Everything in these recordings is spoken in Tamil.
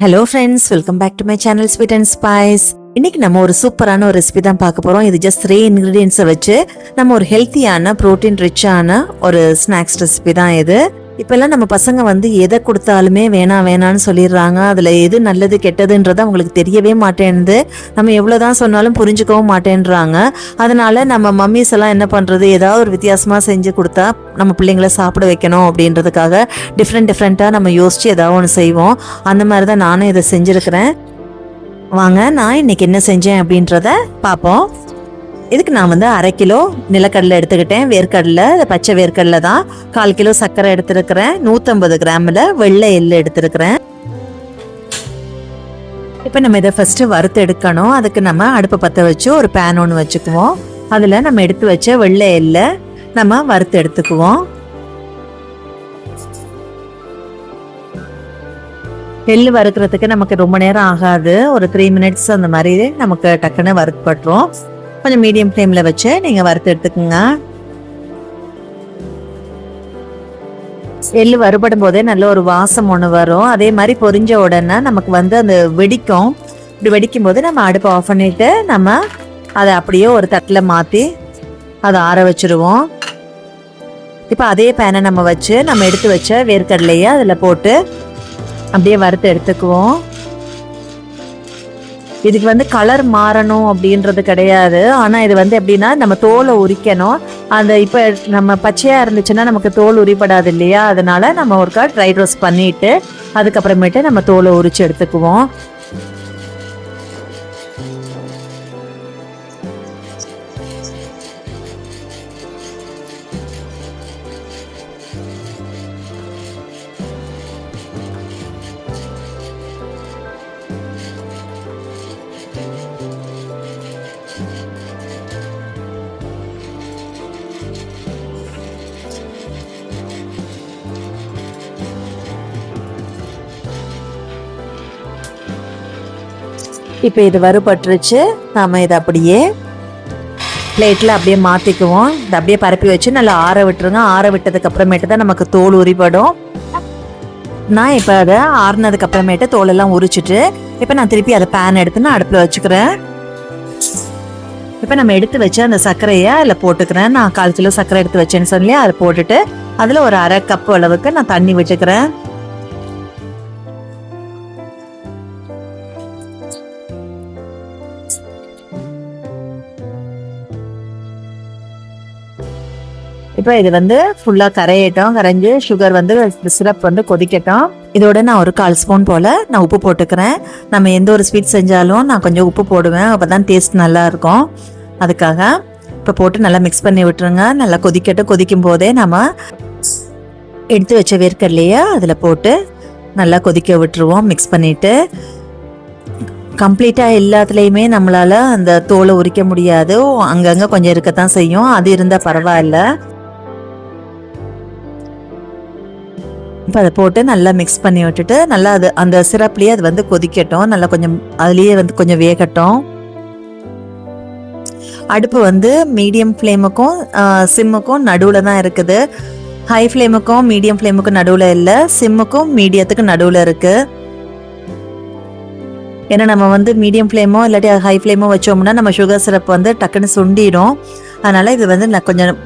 Hello friends, welcome back to my channel sweet and spice. இன்னைக்கு நம்ம ஒரு சூப்பரான ஒரு ரெசிபி தான் பார்க்க போறோம். இது ஜஸ்ட் 3 இன்கிரீடியன்ஸை வச்சு நம்ம ஒரு ஹெல்த்தியான ப்ரோட்டீன் ரிச்சான ஒரு ஸ்நாக்ஸ் ரெசிபி தான் இது. இப்பெல்லாம் நம்ம பசங்க எதை கொடுத்தாலுமே வேணான்னு சொல்லிடுறாங்க. அதுல எது நல்லது கெட்டதுன்றது அவங்களுக்கு தெரியவே மாட்டேன்னுது. நம்ம எவ்வளவுதான் சொன்னாலும் புரிஞ்சுக்கவும் மாட்டேன்றாங்க. அதனால நம்ம மம்மிஸ் எல்லாம் என்ன பண்றது, ஏதாவது ஒரு வித்தியாசமா செஞ்சு கொடுத்தா நம்ம பிள்ளைங்களை சாப்பிட வைக்கணும் அப்படின்றதுக்காக டிஃப்ரெண்டா நம்ம யோசிச்சு ஏதாவது ஒன்று செய்வோம். அந்த மாதிரி தான் நானும் இதை செஞ்சிருக்கிறேன். வாங்க நான் இன்னைக்கு என்ன செஞ்சேன் அப்படின்றத பார்ப்போம். இதுக்கு நான் 1/2 கிலோ நிலக்கடலை எடுத்துக்கிட்டேன், வேர்க்கடலை, பச்சை வேர்க்கடலை தான். 1/4 கிலோ சர்க்கரை எடுத்துருக்கிறேன், 150 கிராமில் வெள்ளை எள்ளு எடுத்துருக்கிறேன். இப்போ நம்ம இதை ஃபர்ஸ்ட் வறுத்து எடுக்கணும். அதுக்கு நம்ம அடுப்பை பற்ற வச்சு ஒரு பேன் ஒன்று வச்சுக்குவோம். அதில் நம்ம எடுத்து வச்ச வெள்ளை எள்ளை நம்ம வறுத்து எடுத்துக்குவோம். எள்ளு வறுக்கிறதுக்கு நமக்கு ரொம்ப நேரம் ஆகாது, ஒரு 3 மினிட்ஸ் அந்த மாதிரி நமக்கு டக்குன்னு வறுப்பட்டுரும். கொஞ்சம் மீடியம் ஃப்ளேமில் வச்சு நீங்கள் வறுத்து எடுத்துக்கோங்க. எள்ளு வறுபடும் போதே நல்ல ஒரு வாசம் ஒன்று வரும். அதே மாதிரி பொரிஞ்ச உடனே நமக்கு அந்த வெடிக்கும். இப்படி வெடிக்கும் போது நம்ம அடுப்பை ஆஃப் பண்ணிட்டு நம்ம அதை அப்படியே ஒரு தட்டில் மாற்றி அதை ஆற வச்சுருவோம். இப்போ அதே பேனை நம்ம வச்சு நம்ம எடுத்து வச்ச வேர்க்கடலையை அதில் போட்டு அப்படியே வறுத்து எடுத்துக்குவோம். இதுக்கு கலர் மாறணும் அப்படின்றது கிடையாது. ஆனால் இது எப்படின்னா நம்ம தோலை உரிக்கணும். அந்த இப்போ நம்ம பச்சையாக இருந்துச்சுன்னா நமக்கு தோல் உரிப்படாது இல்லையா, அதனால நம்ம ஒருக்கா ட்ரை ரோஸ்ட் பண்ணிட்டு அதுக்கப்புறமேட்டு நம்ம தோலை உரிச்சு எடுத்துக்குவோம். இப்போ இது வறுபட்டுருச்சு. நாம் இதை அப்படியே பிளேட்டில் அப்படியே மாற்றிக்குவோம். இதை அப்படியே பரப்பி வச்சு நல்லா ஆற விட்டுருங்க. ஆற விட்டதுக்கு அப்புறமேட்டு தான் நமக்கு தோல் உரிப்படும். நான் இப்போ அதை ஆறுனதுக்கு அப்புறமேட்டு தோலெல்லாம் உரிச்சிட்டு இப்போ நான் திருப்பி அதை பேன் எடுத்து நான் அடுப்பில் வச்சுக்கிறேன். இப்போ நம்ம எடுத்து வச்சு அந்த சர்க்கரையை அதில் போட்டுக்கிறேன். நான் 1/4 கிலோ சர்க்கரை எடுத்து வச்சேன்னு சொல்லி அதை போட்டுட்டு அதில் ஒரு 1/2 கப் அளவுக்கு நான் தண்ணி விட்டுக்கிறேன். இப்போ இது ஃபுல்லாக கரையட்டும். கரைஞ்சி சுகர் சிரப் கொதிக்கட்டும். இதோட நான் ஒரு 1/4 ஸ்பூன் போல் நான் உப்பு போட்டுக்கிறேன். நம்ம எந்த ஒரு ஸ்வீட் செஞ்சாலும் நான் கொஞ்சம் உப்பு போடுவேன், அப்போ தான் டேஸ்ட் நல்லா இருக்கும். அதுக்காக இப்போ போட்டு நல்லா மிக்ஸ் பண்ணி விட்டுருங்க. நல்லா கொதிக்கட்டும். கொதிக்கும் போதே நம்ம எடுத்து வச்ச வேர்க்கடலையே அதில் போட்டு நல்லா கொதிக்க விட்டுருவோம். மிக்ஸ் பண்ணிவிட்டு கம்ப்ளீட்டாக எல்லாத்துலேயுமே நம்மளால் அந்த தோலை உரிக்க முடியாது, அங்கங்கே கொஞ்சம் இருக்கத்தான் செய்யும். அது இருந்தால் பரவாயில்ல. இப்போ அதை போட்டு நல்லா மிக்ஸ் பண்ணி விட்டுட்டு நல்லா அது அந்த சிரப்லேயே அது கொதிக்கட்டும். நல்லா கொஞ்சம் அதுலேயே கொஞ்சம் வேகட்டும். அடுப்பு மீடியம் ஃப்ளேமுக்கும் சிம்முக்கும் நடுவில் தான் இருக்குது. ஹை ஃப்ளேமுக்கும் மீடியம் ஃப்ளேமுக்கும் நடுவில் இல்லை, சிம்முக்கும் மீடியத்துக்கு நடுவில் இருக்குது. ஏன்னா நம்ம மீடியம் ஃப்ளேமோ இல்லாட்டி ஹை ஃப்ளேமோ வச்சோம்னா நம்ம சுகர் சிரப் டக்குன்னு சுண்டிடும். அதனால் இது நான் கொஞ்சம்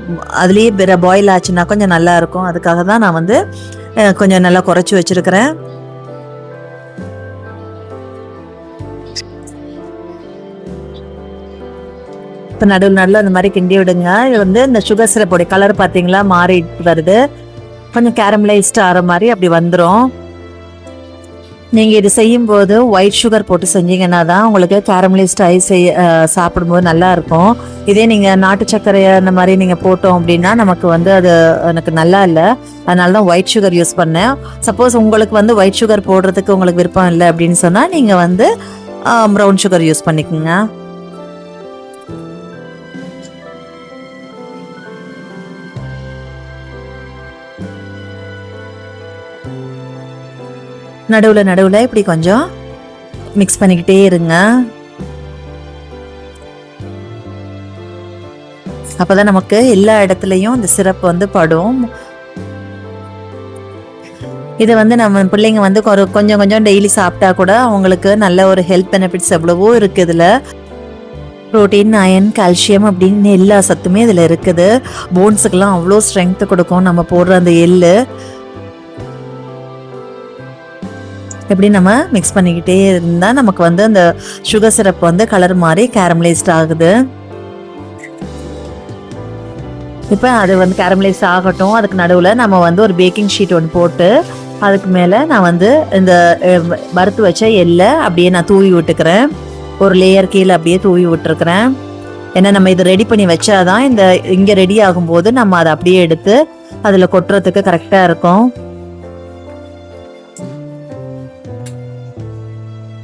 அதுலேயே பாயில் ஆச்சுன்னா கொஞ்சம் நல்லா இருக்கும். அதுக்காக தான் நான் கொஞ்சம் நல்லா குறைச்சி வச்சுருக்கிறேன். இப்போ நடுவில் அந்த மாதிரி கிண்டி விடுங்க. இது இந்த சுகர் சிரப்போடைய கலர் பார்த்தீங்களா மாறிட்டு வருது. கொஞ்சம் கேரமலைஸ்ட் ஆகிற மாதிரி அப்படி வந்துடும். நீங்கள் இது செய்யும்போது ஒயிட் சுகர் போட்டு செஞ்சீங்கன்னா தான் உங்களுக்கு கேரமலைஸ்ட் ஆகி சாப்பிடும்போது நல்லா இருக்கும். இதே நீங்கள் நாட்டு சர்க்கரை அந்த மாதிரி நீங்கள் போட்டோம் அப்படின்னா நமக்கு அது எனக்கு நல்லா இல்லை. அதனால தான் ஒயிட் சுகர் யூஸ் பண்ணேன். சப்போஸ் உங்களுக்கு ஒயிட் சுகர் போடுறதுக்கு உங்களுக்கு விருப்பம் இல்லை அப்படின்னு சொன்னால் நீங்கள் ப்ரௌன் சுகர் யூஸ் பண்ணிக்கோங்க. நடுவில் இப்படி கொஞ்சம் மிக்ஸ் பண்ணிக்கிட்டே இருங்க. அப்போதான் நமக்கு எல்லா இடத்துலையும் இந்த சிரப் படும். இதை வந்து நம்ம பிள்ளைங்க வந்து கொஞ்சம் கொஞ்சம் டெய்லி சாப்பிட்டா கூட அவங்களுக்கு நல்ல ஒரு ஹெல்த் பெனிஃபிட்ஸ் எவ்வளவோ இருக்குது. இதில் ப்ரோட்டீன், அயன், கால்சியம் அப்படின்னு எல்லா சத்துமே இதில் இருக்குது. போன்ஸுக்கெல்லாம் அவ்வளோ ஸ்ட்ரென்த் கொடுக்கும் நம்ம போடுற அந்த எள்ளு. எப்படி நம்ம மிக்ஸ் பண்ணிக்கிட்டே இருந்தால் நமக்கு வந்து அந்த சுகர் சிரப் வந்து கலர் மாதிரி கேரமலைஸ்ட் ஆகுது. இப்போ அது வந்து கேரமலைஸ் ஆகட்டும். அதுக்கு நடுவில் நம்ம வந்து ஒரு பேக்கிங் ஷீட் ஒன்று போட்டு அதுக்கு மேலே நான் வந்து இந்த வறுத்து வச்ச எள்ளை அப்படியே நான் தூவி விட்டுக்கிறேன். ஒரு லேயர் கீழே அப்படியே தூவி விட்டுருக்குறேன். ஏன்னா நம்ம இதை ரெடி பண்ணி வச்சாதான் இந்த இங்கே ரெடி ஆகும்போது நம்ம அதை அப்படியே எடுத்து அதில் கொட்டுறதுக்கு கரெக்டாக இருக்கும்.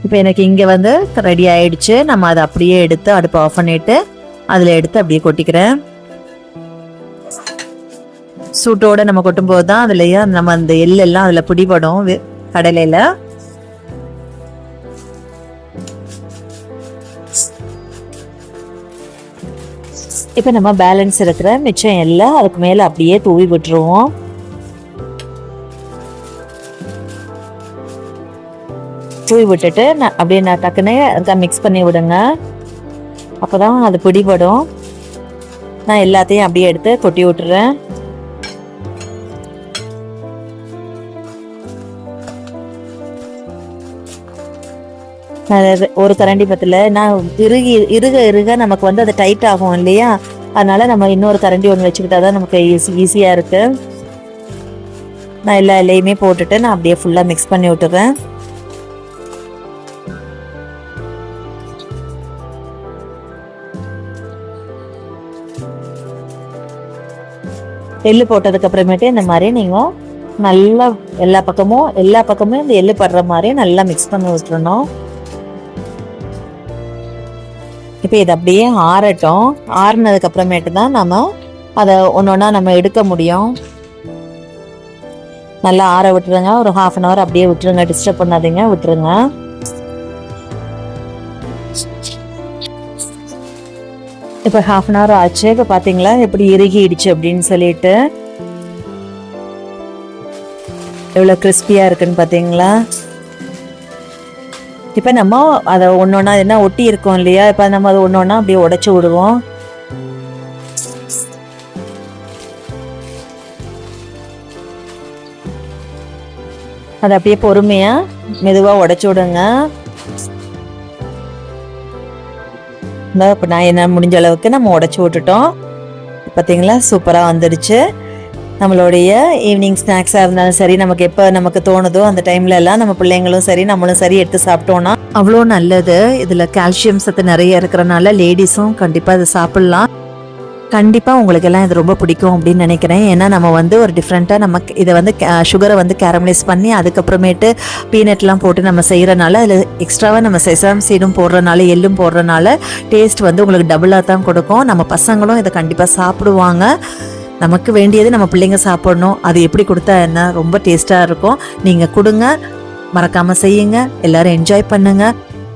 இப்போ எனக்கு இங்கே வந்து ரெடி ஆயிடுச்சு. நம்ம அதை அப்படியே எடுத்து அடுப்பு ஆஃப் பண்ணிட்டு அதில் எடுத்து அப்படியே கொட்டிக்கிறேன். சூட்டோடு நம்ம கொட்டும்போது தான் அதுலேயே நம்ம அந்த எள்ளெல்லாம் அதில் பிடிபடும் கடலையில். இப்போ நம்ம பேலன்ஸ் இருக்கிற மிச்சம் எல்லாம் அதுக்கு மேலே அப்படியே தூவி விட்டுருவோம். தூவி விட்டுட்டு அப்படியே நான் டக்குன்னு மிக்ஸ் பண்ணி விடுங்க. அப்போ தான் அது பிடிபடும். நான் எல்லாத்தையும் அப்படியே எடுத்து கொட்டி விட்டுறேன். ஒரு கரண்டி பத்தில் நான் இருக நமக்கு வந்து அது டைட் ஆகும் இல்லையா, அதனால நம்ம இன்னொரு கரண்டி ஒன்று வச்சுக்கிட்டா தான் நமக்கு ஈஸியாக இருக்கு. நான் எல்லா இலையுமே போட்டுட்டு நான் அப்படியே ஃபுல்லாக மிக்ஸ் பண்ணி விட்டுறேன். எள்ளு போட்டதுக்கு அப்புறமேட்டு இந்த மாதிரி நீங்கள் நல்லா எல்லா பக்கமும் இந்த எள்ளு படுற மாதிரி நல்லா மிக்ஸ் பண்ணி விட்டுறணும். இப்போ இது அப்படியே ஆறட்டும். ஆறுனதுக்கு அப்புறமேட்டு தான் நம்ம அதை ஒன்றா நம்ம எடுக்க முடியும். நல்லா ஆற விட்டுருங்க. ஒரு 1/2 hour அப்படியே விட்டுருங்க. டிஸ்டர்ப் பண்ணாதீங்க, விட்டுருங்க. இப்போ 1/2 hour ஆச்சு. இப்போ பார்த்தீங்களா எப்படி இறுகிடுச்சு அப்படின்னு சொல்லிட்டு எவ்வளோ கிறிஸ்பியாக இருக்குன்னு பார்த்தீங்களா. இப்போ நம்ம அதை ஒன்றா என்ன ஒட்டி இருக்கோம் இல்லையா, இப்போ நம்ம அதை ஒன்றா அப்படியே உடைச்சி விடுவோம். அதை அப்படியே பொறுமையாக மெதுவாக உடைச்சி விடுங்க. இப்போ நான் என்ன முடிஞ்ச அளவுக்கு நம்ம உடைச்சி விட்டுட்டோம். பார்த்தீங்களா சூப்பராக வந்துடுச்சு. நம்மளுடைய ஈவினிங் ஸ்நாக்ஸாக இருந்தாலும் சரி, நமக்கு எப்போ நமக்கு தோணுதோ அந்த டைம்ல எல்லாம் நம்ம பிள்ளைங்களும் சரி நம்மளும் சரி எடுத்து சாப்பிட்டோம்னா அவ்வளோ நல்லது. இதில் கால்சியம் சத்து நிறைய இருக்கிறனால லேடிஸும் கண்டிப்பாக அதை சாப்பிட்லாம். கண்டிப்பாக உங்களுக்கு எல்லாம் இது ரொம்ப பிடிக்கும் அப்படின்னு நினைக்கிறேன். ஏன்னா நம்ம வந்து ஒரு டிஃப்ரெண்ட்டாக நமக்கு இதை வந்து சுகரை வந்து கேரமலைஸ் பண்ணி அதுக்கப்புறமேட்டு பீனட்லாம் போட்டு நம்ம செய்கிறனால அதில் எக்ஸ்ட்ராவாக நம்ம செசாம் சீடும் போடுறனால எள்ளும் போடுறனால டேஸ்ட் வந்து உங்களுக்கு டபுளாக தான் கொடுக்கும். நம்ம பசங்களும் இதை கண்டிப்பாக சாப்பிடுவாங்க. நமக்கு வேண்டியது நம்ம பிள்ளைங்க சாப்பிடணும். அது எப்படி கொடுத்தா என்ன, ரொம்ப டேஸ்ட்டாக இருக்கும். நீங்கள் கொடுங்க, மறக்காமல் செய்யுங்க, எல்லோரும் என்ஜாய் பண்ணுங்க.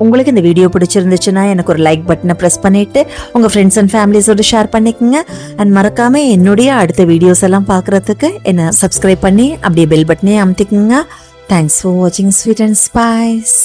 உங்களுக்கு இந்த வீடியோ பிடிச்சிருந்துச்சுன்னா எனக்கு ஒரு லைக் பட்டனை ப்ரெஸ் பண்ணிவிட்டு உங்கள் ஃப்ரெண்ட்ஸ் அண்ட் ஃபேமிலிஸோடு ஷேர் பண்ணிக்கோங்க. அண்ட் மறக்காமல் என்னுடைய அடுத்த வீடியோஸ் எல்லாம் பார்க்குறதுக்கு என்னை சப்ஸ்கிரைப் பண்ணி அப்படியே பெல் பட்டனே அமுத்திக்குங்க. தேங்க்ஸ் ஃபார் வாட்சிங் ஸ்வீட் அண்ட் ஸ்பைஸ்.